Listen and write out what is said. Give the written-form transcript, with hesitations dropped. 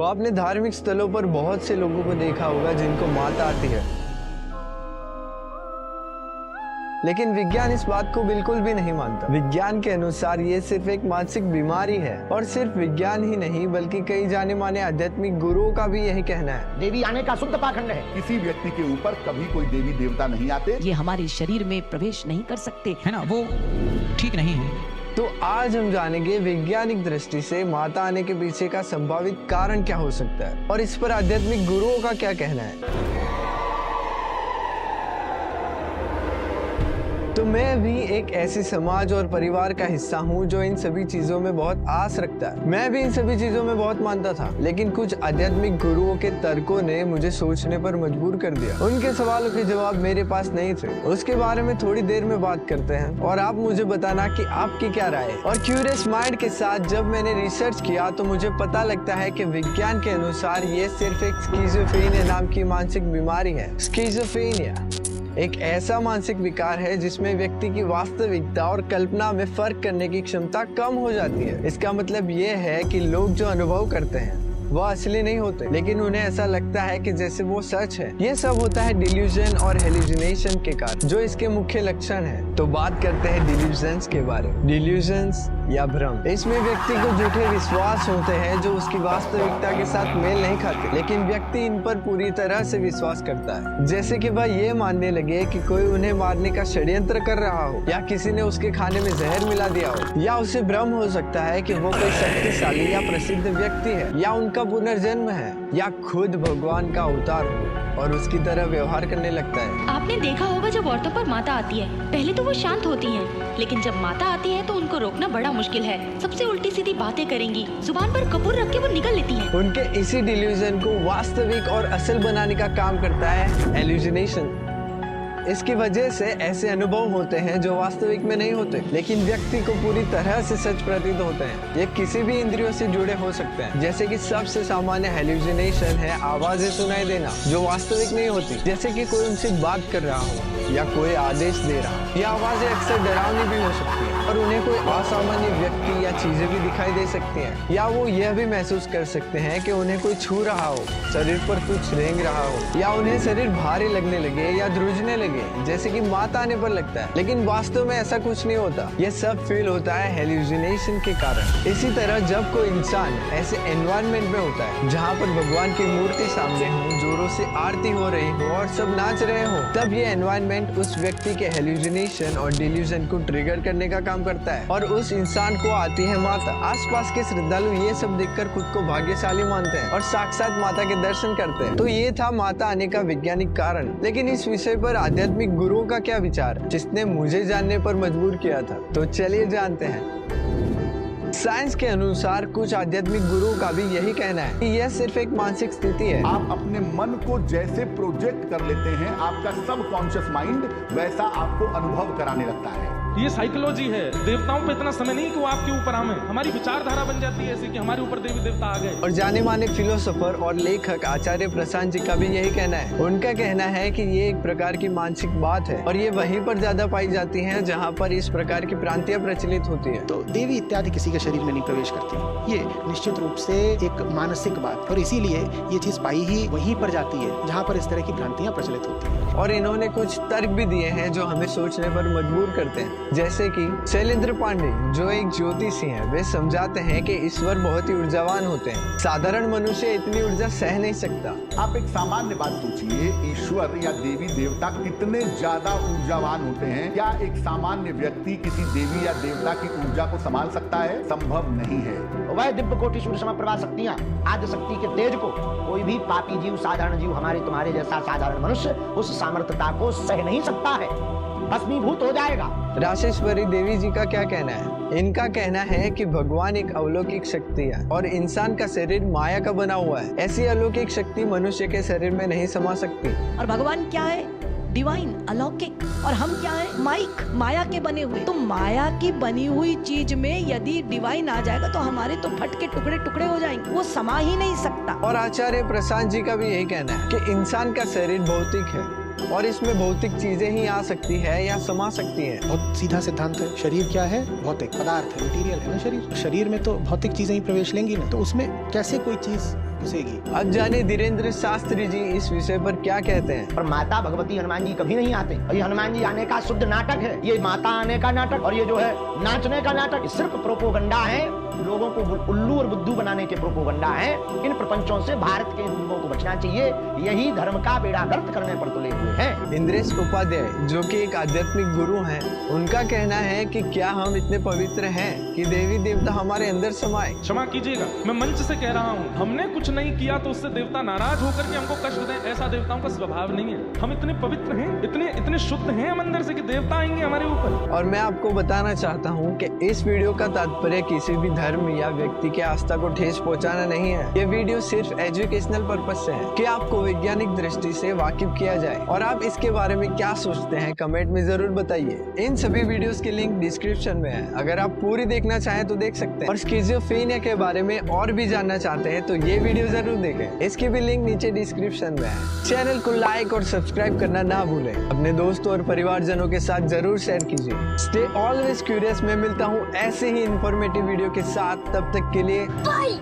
तो आपने धार्मिक स्थलों पर बहुत से लोगों को देखा होगा जिनको माता आती है, लेकिन विज्ञान इस बात को बिल्कुल भी नहीं मानता। विज्ञान के अनुसार ये सिर्फ एक मानसिक बीमारी है, और सिर्फ विज्ञान ही नहीं बल्कि कई जाने माने आध्यात्मिक गुरुओं का भी यही कहना है। देवी आने का शुद्ध पाखंड है। किसी व्यक्ति के ऊपर कभी कोई देवी देवता नहीं आते। ये हमारे शरीर में प्रवेश नहीं कर सकते, है ना, वो ठीक नहीं है। तो आज हम जानेंगे वैज्ञानिक दृष्टि से माता आने के पीछे का संभावित कारण क्या हो सकता है, और इस पर आध्यात्मिक गुरुओं का क्या कहना है। तो मैं भी एक ऐसे समाज और परिवार का हिस्सा हूँ जो इन सभी चीजों में बहुत आस रखता है। मैं भी इन सभी चीजों में बहुत मानता था, लेकिन कुछ आध्यात्मिक गुरुओं के तर्कों ने मुझे सोचने पर मजबूर कर दिया। उनके सवालों के जवाब मेरे पास नहीं थे। उसके बारे में थोड़ी देर में बात करते हैं, और आप मुझे बताना कि आपकी क्या राय है। और क्यूरियस माइंड के साथ जब मैंने रिसर्च किया तो मुझे पता लगता है कि विज्ञान के अनुसार ये सिर्फ एक स्किज़ोफ्रेनिया नाम की मानसिक बीमारी है। स्किज़ोफ्रेनिया एक ऐसा मानसिक विकार है जिसमें व्यक्ति की वास्तविकता और कल्पना में फर्क करने की क्षमता कम हो जाती है। इसका मतलब ये है कि लोग जो अनुभव करते हैं वह असली नहीं होते, लेकिन उन्हें ऐसा लगता है कि जैसे वो सच है। ये सब होता है डिल्यूजन और हेलुसिनेशन के कारण, जो इसके मुख्य लक्षण है। तो बात करते हैं डिल्यूजन्स के बारे में। डिल्यूजन्स या भ्रम, इसमें व्यक्ति को झूठे विश्वास होते हैं जो उसकी वास्तविकता के साथ मेल नहीं खाते, लेकिन व्यक्ति इन पर पूरी तरह से विश्वास करता है। जैसे कि वह ये मानने लगे कि कोई उन्हें मारने का षड्यंत्र कर रहा हो, या किसी ने उसके खाने में जहर मिला दिया हो, या उसे भ्रम हो सकता है कि वो कोई शक्तिशाली या प्रसिद्ध व्यक्ति है, या उनका पुनर्जन्म है, या खुद भगवान का अवतार हो और उसकी तरह व्यवहार करने लगता है। आपने देखा होगा जब औरतों पर माता आती है, पहले तो वो शांत होती हैं, लेकिन जब माता आती है तो उनको रोकना बड़ा मुश्किल है। सबसे उल्टी सीधी बातें करेंगी, जुबान पर कपूर रख के वो निकल लेती हैं। उनके इसी डिल्यूजन को वास्तविक और असल बनाने का काम करता है हेलुसिनेशन। इसकी वजह से ऐसे अनुभव होते हैं जो वास्तविक में नहीं होते, लेकिन व्यक्ति को पूरी तरह से सच प्रतीत होते हैं। ये किसी भी इंद्रियों से जुड़े हो सकते हैं, जैसे कि सबसे सामान्य हेलुसिनेशन है आवाजें सुनाई देना जो वास्तविक नहीं होती, जैसे कि कोई उनसे बात कर रहा हो या कोई आदेश दे रहा हो। ये आवाजें अक्सर डरावनी भी हो सकती है, और उन्हें कोई असामान्य व्यक्ति या चीजें भी दिखाई दे सकती हैं, या वो यह भी महसूस कर सकते हैं कि उन्हें कोई छू रहा हो, शरीर पर कुछ रेंग रहा हो, या उन्हें शरीर भारी लगने लगे या ध्रुजने लगे, जैसे कि माता आने पर लगता है। लेकिन वास्तव में ऐसा कुछ नहीं होता। ये सब फील होता है हेलुसिनेशन के कारण। इसी तरह जब कोई इंसान ऐसे एनवायरनमेंट में होता है जहाँ पर भगवान की मूर्ति सामने हो, जोरों से आरती हो रही हो और सब नाच रहे हो, तब ये एनवायरनमेंट उस व्यक्ति के हेलुसिनेशन और डिल्यूजन को ट्रिगर करने का काम करता है, और उस इंसान को आती है माता। आसपास के श्रद्धालु ये सब देखकर खुद को भाग्यशाली मानते हैं और साक्षात माता के दर्शन करते हैं। तो ये था माता आने का वैज्ञानिक कारण। लेकिन इस विषय पर आध्यात्मिक गुरुओं का क्या विचार है, जिसने मुझे जानने पर मजबूर किया था। तो चलिए जानते हैं। साइंस के अनुसार कुछ आध्यात्मिक गुरुओं का भी यही कहना है कि यह सिर्फ एक मानसिक स्थिति है। आप अपने मन को जैसे प्रोजेक्ट कर लेते हैं, आपका सबकॉन्शियस माइंड वैसा आपको अनुभव कराने लगता है। ये साइकोलॉजी है। देवताओं पे इतना समय नहीं कि वो आपके ऊपर आवे, हमारी विचारधारा बन जाती है ऐसे कि हमारे ऊपर देवी देवता आ गए। और जाने माने फिलोसोफर और लेखक आचार्य प्रशांत जी का भी यही कहना है। उनका कहना है कि ये एक प्रकार की मानसिक बात है, और ये वहीं पर ज्यादा पाई जाती है जहाँ पर इस प्रकार की भ्रांतियां प्रचलित होती है। तो देवी इत्यादि किसी के शरीर में नहीं प्रवेश करती। ये निश्चित रूप से एक मानसिक बात, और इसीलिए ये चीज पाई ही वहीं पर जाती है जहाँ पर इस तरह की भ्रांतियां प्रचलित होती है। और इन्होंने कुछ तर्क भी दिए हैं जो हमें सोचने पर मजबूर करते हैं। जैसे कि शैलेंद्र पांडे जो एक ज्योतिषी हैं, वे समझाते हैं कि ईश्वर बहुत ही ऊर्जावान होते हैं। साधारण मनुष्य इतनी ऊर्जा सह नहीं सकता। आप एक सामान्य बात सोचिए, ईश्वर या देवी देवता कितने ज्यादा ऊर्जावान होते हैं। क्या एक सामान्य व्यक्ति किसी देवी या देवता की ऊर्जा को संभाल सकता है? संभव नहीं है। वह दिव्य कोटि सूर्य सम प्रभा शक्तियां, आद्य शक्ति के तेज को कोई भी पापी जीव, साधारण जीव, हमारे तुम्हारे जैसा साधारण मनुष्य उस सामर्थ्यता को सह नहीं सकता है, भस्मीभूत हो जाएगा। राजेश्वरी देवी जी का क्या कहना है? इनका कहना है कि भगवान एक अलौकिक शक्ति है, और इंसान का शरीर माया का बना हुआ है। ऐसी अलौकिक शक्ति मनुष्य के शरीर में नहीं समा सकती। और भगवान क्या है? डिवाइन, अलौकिक। और हम क्या है? माया के बने हुए। तो माया की बनी हुई चीज में यदि डिवाइन आ जाएगा तो हमारे तो फट के टुकड़े टुकड़े हो जाएंगे, वो समा ही नहीं सकता। और आचार्य प्रशांत जी का भी यही कहना है कि इंसान का शरीर भौतिक है, और इसमें भौतिक चीजें ही आ सकती है या समा सकती हैं। बहुत सीधा सिद्धांत है। शरीर क्या है? भौतिक पदार्थ है, मटीरियल है ना शरीर। शरीर में तो भौतिक चीजें ही प्रवेश लेंगी ना, तो उसमें कैसे कोई चीज घुसेगी? अब जाने धीरेन्द्र शास्त्री जी इस विषय पर क्या कहते हैं। पर माता भगवती हनुमान जी कभी नहीं आते। और ये हनुमान जी आने का शुद्ध नाटक है। ये माता आने का नाटक और ये जो है नाचने का नाटक, सिर्फ प्रोपोगंडा है। लोगों को उल्लू और बुद्धू बनाने के प्रोपोगंडा है। इन प्रपंचों से भारत के हिंदुओं को बचना चाहिए। यही धर्म का बेड़ा गर्क करने पर तुले हुए हैं। इंद्रेश उपाध्याय जो कि एक आध्यात्मिक गुरु हैं, उनका कहना है कि क्या हम इतने पवित्र हैं कि देवी देवता हमारे अंदर समाये। क्षमा कीजिएगा, मैं मंच से कह रहा हूँ, हमने कुछ नहीं किया तो उससे देवता नाराज होकर के हमको कष्ट दें, ऐसा देवताओं का स्वभाव नहीं है। हम इतने पवित्र हैं, इतने शुद्ध हैं हम अंदर से कि देवता आएंगे हमारे ऊपर। और मैं आपको बताना चाहता हूँ कि इस वीडियो का तात्पर्य किसी भी धर्म या व्यक्ति के आस्था को ठेस पहुँचाना नहीं है। ये वीडियो सिर्फ एजुकेशनल पर्पज से है कि आपको वैज्ञानिक दृष्टि से वाकिफ किया जाए। और आप इसके बारे में क्या सोचते हैं कमेंट में जरूर बताइए। इन सभी वीडियोस के लिंक डिस्क्रिप्शन में है, अगर आप पूरी देखना चाहें तो देख सकते हैं। और स्किज़ोफ्रेनिया के बारे में और भी जानना चाहते हैं तो ये वीडियो जरूर देखें, इसकी भी लिंक नीचे डिस्क्रिप्शन में है। चैनल को लाइक और सब्सक्राइब करना ना भूलें। अपने दोस्तों और परिवारजनों के साथ जरूर शेयर कीजिए। Stay always curious. मैं मिलता हूँ ऐसे ही इंफॉर्मेटिव वीडियो के साथ, तब तक के लिए बाय।